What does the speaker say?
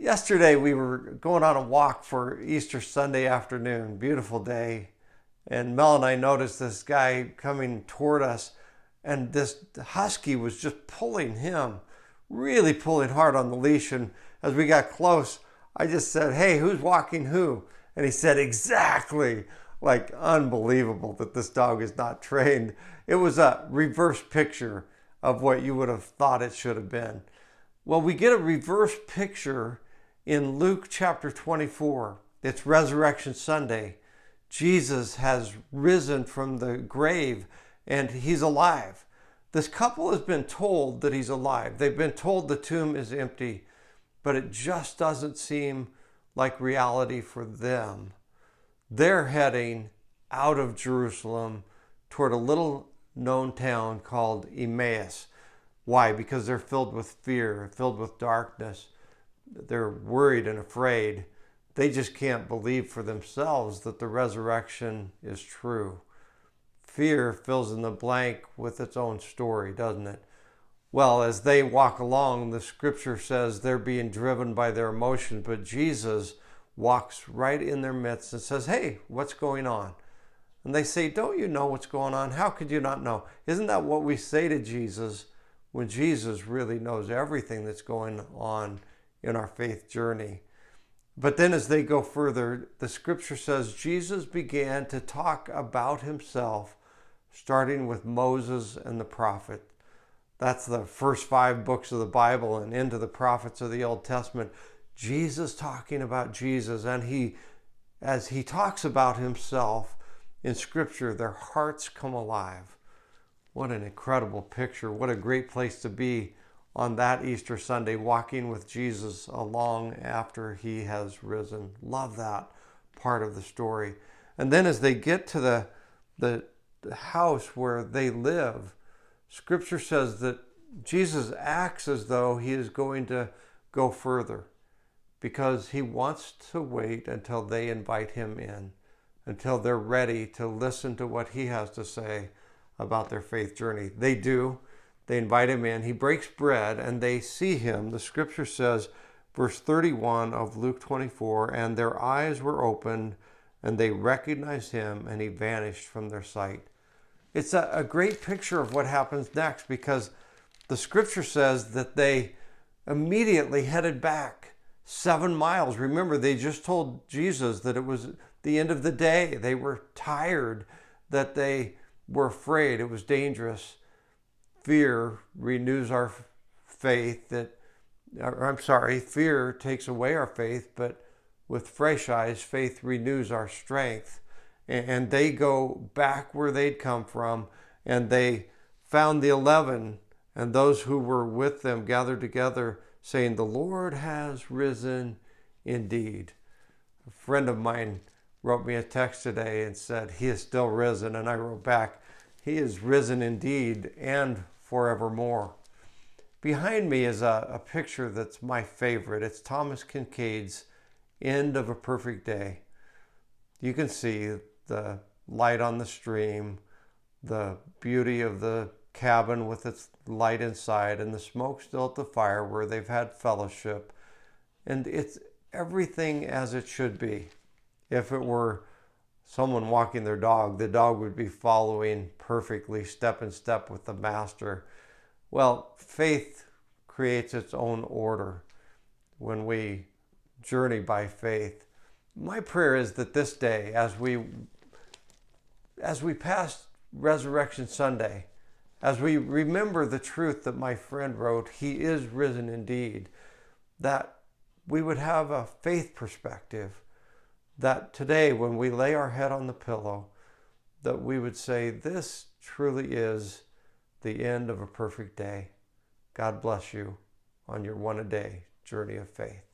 Yesterday we were going on a walk for Easter Sunday afternoon, beautiful day, and Mel and I noticed this guy coming toward us, and this husky was just pulling him, really pulling hard on the leash. And as we got close, I just said, "Hey, who's walking who?" And he said, "Exactly." Like, unbelievable that this dog is not trained. It was a reverse picture of what you would have thought it should have been. Well, we get a reverse picture in Luke chapter 24. It's Resurrection Sunday. Jesus has risen from the grave and he's alive. This couple has been told that he's alive. They've been told the tomb is empty, but it just doesn't seem like reality for them. They're heading out of Jerusalem toward a little known town called Emmaus. Why? Because they're filled with fear, filled with darkness. They're worried and afraid. They just can't believe for themselves that the resurrection is true. Fear fills in the blank with its own story, doesn't it? Well, as they walk along, the scripture says they're being driven by their emotions, but Jesus walks right in their midst and says, "Hey, what's going on?" And they say, "Don't you know what's going on? How could you not know?" Isn't that what we say to Jesus when Jesus really knows everything that's going on in our faith journey? But then as they go further, the scripture says Jesus began to talk about himself, starting with Moses and the prophet. That's the first 5 books of the Bible and into the prophets of the Old Testament. Jesus talking about Jesus, and as he talks about himself in scripture, their hearts come alive. What an incredible picture. What a great place to be on that Easter Sunday, walking with Jesus along after he has risen. Love that part of the story. And then as they get to the house where they live, scripture says that Jesus acts as though he is going to go further, because he wants to wait until they invite him in, until they're ready to listen to what he has to say about their faith journey. They do. They invite him in. He breaks bread and they see him. The scripture says, verse 31 of Luke 24, "And their eyes were opened and they recognized him and he vanished from their sight." It's a great picture of what happens next, because the scripture says that they immediately headed back 7 miles. Remember, they just told Jesus that it was the end of the day. They were tired, that they were afraid. It was dangerous. Fear renews our faith. Fear takes away our faith, but with fresh eyes, faith renews our strength. And they go back where they'd come from, and they found the 11, and those who were with them gathered together, saying, "The Lord has risen indeed." A friend of mine wrote me a text today and said, "He is still risen." And I wrote back, "He is risen indeed and forevermore." Behind me is a picture that's my favorite. It's Thomas Kincaid's "End of a Perfect Day." You can see the light on the stream, the beauty of the cabin with its light inside, and the smoke still at the fire where they've had fellowship. And it's everything as it should be. If it were someone walking their dog, the dog would be following perfectly, step in step with the master. Well, faith creates its own order when we journey by faith. My prayer is that this day, as we pass Resurrection Sunday, as we remember the truth that my friend wrote, he is risen indeed, that we would have a faith perspective, that today when we lay our head on the pillow, that we would say, this truly is the end of a perfect day. God bless you on your one-a-day journey of faith.